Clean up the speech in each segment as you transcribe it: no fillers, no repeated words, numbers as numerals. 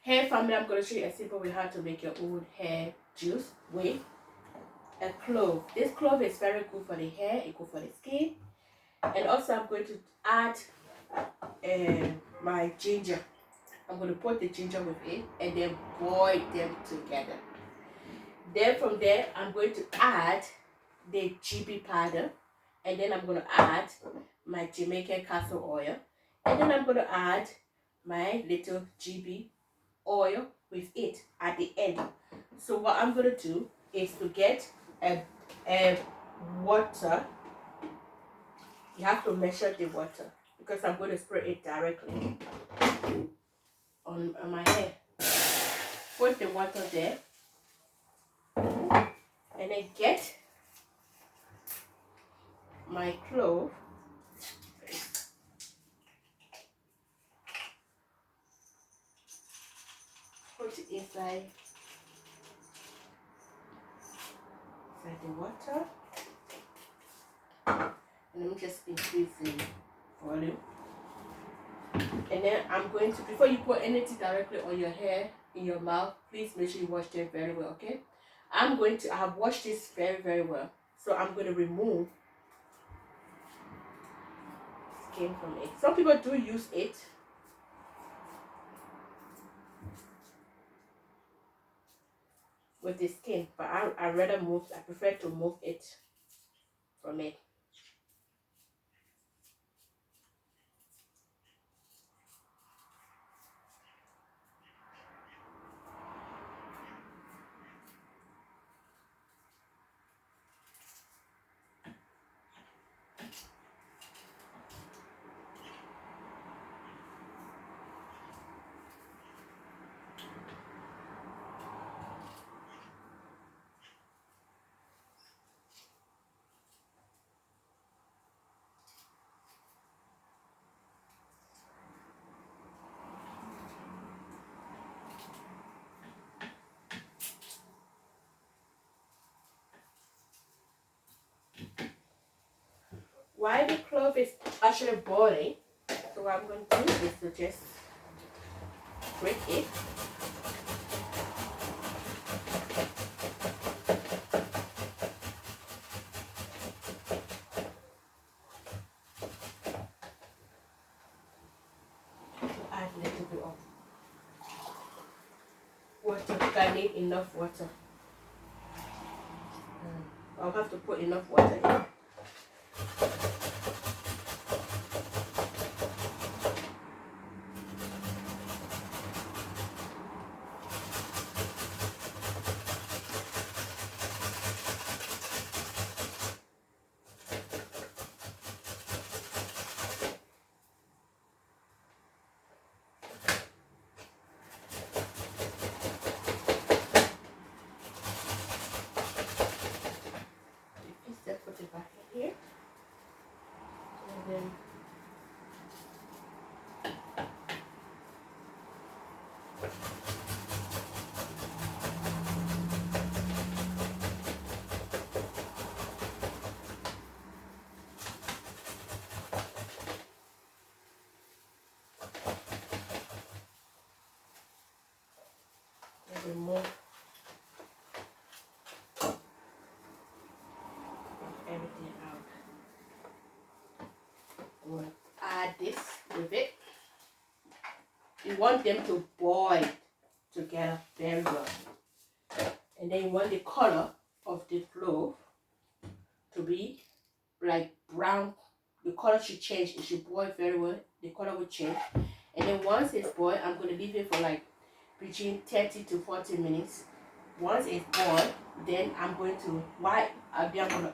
Hair family, I'm going to show you a simple way how to make your own hair juice with a clove. This clove is very good for the hair, it's good for the skin. And also I'm going to add my ginger. I'm going to put the ginger with it and then boil them together. Then from there, I'm going to add the chebe powder, and then I'm going to add my Jamaican castor oil, and then I'm going to add my little GB oil with it at the end. So what I'm going to do is to get a water. You have to measure the water because I'm going to spray it directly on my hair. Put the water there and then get my clove. Put it inside the water, and I'm just increasing volume. And then I'm going to, before you put anything directly on your hair, in your mouth, please make sure you wash them very well, okay? I have washed this very well, so I'm going to remove skin from it. Some people do use it with the skin, but I prefer to move it from it. While the clove is actually boiling, so what I'm going to do is to just break it. Add a little bit of water. I need enough water. I'll have to put enough water in. Put it back in here, and then remove everything out. I'm going to add this with it. You want them to boil together very well. And then you want the color of the clove to be like brown. The color should change. It should boil very well. The color will change. And then once it's boiled, I'm going to leave it for like between 30 to 40 minutes. Once it's boiled, then I'm going to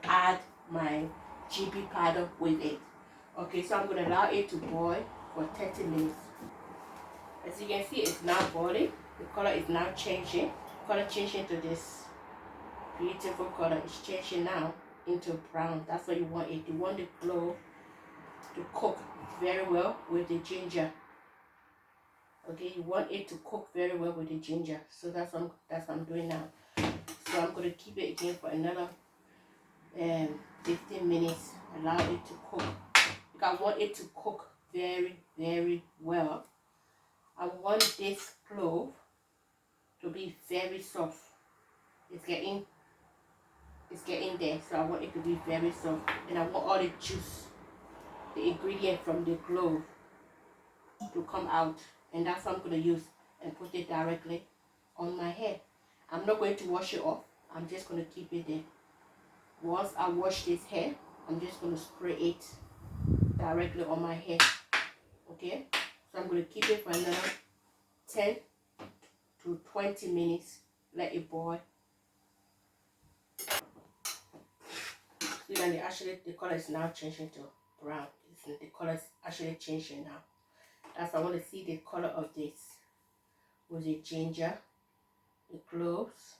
add my GB powder with it. Okay, so I'm going to allow it to boil for 30 minutes. As you can see, it's now boiling. The color is now changing. Color changing to this beautiful color. It's changing now into brown. That's what you want it. You want the clove to cook very well with the ginger. Okay, you want it to cook very well with the ginger. So that's what I'm doing now. So I'm going to keep it again for another 15 minutes. Allow it to cook. Because I want it to cook very well. I want this clove to be very soft. It's getting there, so I want it to be very soft, and I want all the juice, the ingredient from the clove to come out, and that's what I'm going to use and put it directly on my hair. I'm not going to wash it off. I'm just going to keep it there. Once I wash this hair, I'm just going to spray it directly on my hair. Okay, so I'm going to keep it for another 10 to 20 minutes. Let it boil. See, when the color is now changing to brown. The color is actually changing now. That's I want to see the color of this with the ginger, the cloves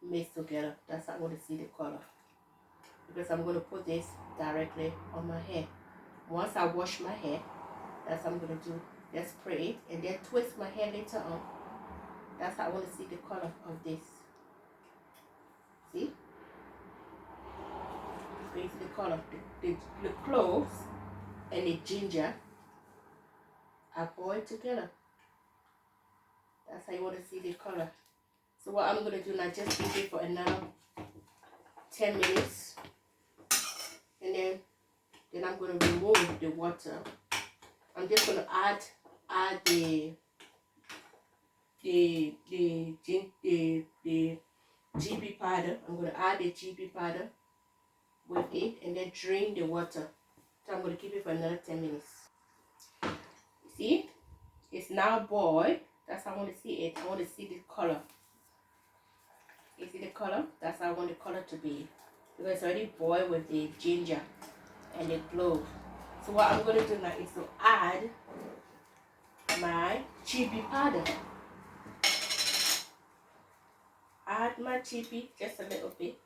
mixed together. That's how I want to see the color, because I'm going to put this directly on my hair. Once I wash my hair, that's what I'm going to do. Just spray it and then twist my hair later on. That's how I want to see the color of this. See? So you see the color. The cloves and the ginger are boiled together. That's how you want to see the color. So what I'm going to do now, just keep it for another 10 minutes. And then I'm going to remove the water. I'm just going to add the chebe powder. I'm going to add the chebe powder with it and then drain the water. So I'm going to keep it for another 10 minutes. See? It's now boiled. That's how I want to see it. I want to see the color. You see the color? That's how I want the color to be. Because it's already boiled with the ginger and the clove. So what I'm going to do now is to add my chebe powder. Add my chebe, just a little bit.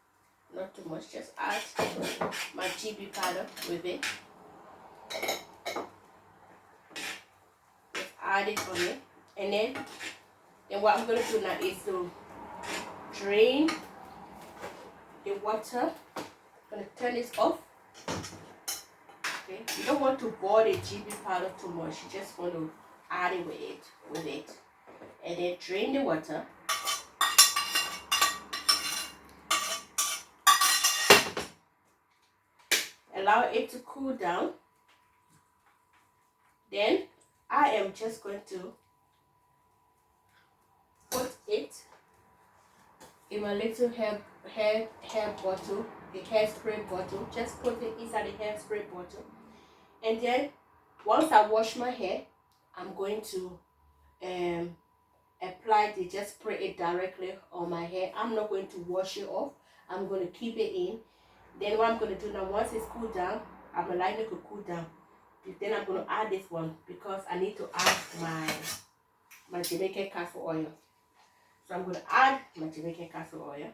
Not too much. Just add my chebe powder with it. Just add it on it. And then what I'm going to do now is to drain the water. I'm going to turn this off. Okay, you don't want to boil the chebe powder too much. You just want to add it with it, and then drain the water. Allow it to cool down. Then I am just going to put it in my little hair bottle, the hairspray bottle. Just put it inside the hairspray bottle, and then once I wash my hair, I'm going to apply the, just spray it directly on my hair. I'm not going to wash it off. I'm going to keep it in. Then what I'm going to do now, once it's cooled down, I'm allowing it to cool down. Then I'm going to add this one because I need to add my Jamaican castor oil. So I'm going to add my Jamaican castor oil.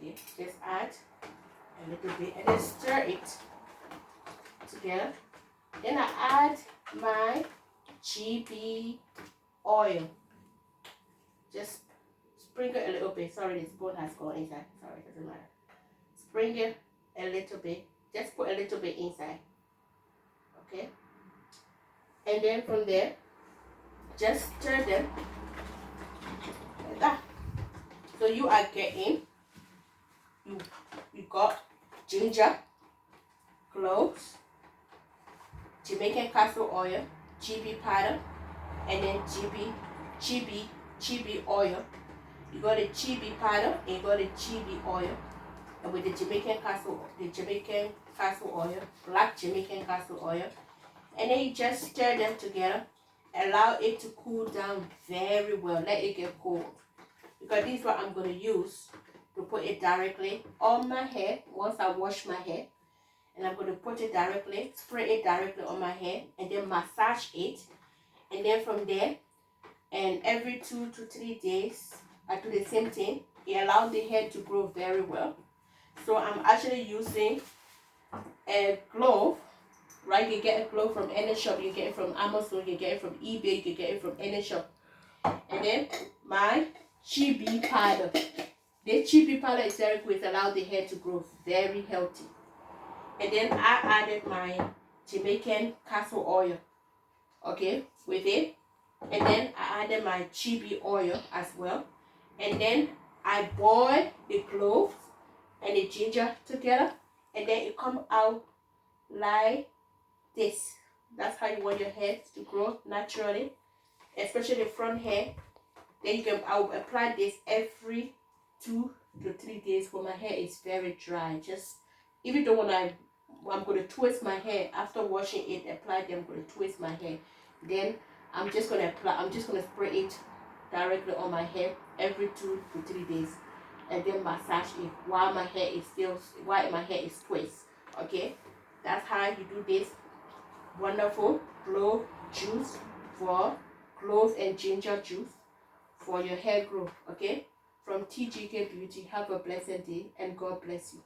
Okay, just add a little bit and then stir it together. Then I add my chebe oil. Just sprinkle a little bit. Sorry, the spoon has gone inside. Sorry, it doesn't matter. Sprinkle a little bit. Just put a little bit inside. Okay. And then from there, just stir them like that. So you are getting, you got ginger, cloves, Jamaican castor oil, chebe powder, and then chebe oil. You got the chebe powder and you got the chebe oil, and with the Jamaican castor oil, black Jamaican castor oil, and then you just stir them together. Allow it to cool down very well. Let it get cold, because this is what I'm going to use to put it directly on my hair once I wash my hair. And I'm going to put it directly, spray it directly on my hair, and then massage it. And then from there, and every 2 to 3 days, I do the same thing. It allows the hair to grow very well. So I'm actually using a clove, right? You can get a clove from any shop. You can get it from Amazon, you can get it from eBay, you can get it from any shop. And then my chebe powder. The chebe powder is very good. It allows the hair to grow very healthy. And then I added my Jamaican castor oil, okay, with it. And then I added my chebe oil as well. And then I boil the cloves and the ginger together, and then it come out like this. That's how you want your hair to grow naturally, especially the front hair. Then you can, I'll apply this every 2 to 3 days when my hair is very dry. Just even though I'm going to twist my hair after washing it, apply them, I'm going to twist my hair. Then I'm just going to spray it directly on my hair every 2 to 3 days, and then massage it while my hair is twist. Okay, that's how you do this wonderful clove juice, for clove and ginger juice for your hair growth. Okay, from TGK Beauty. Have a blessed day and God bless you.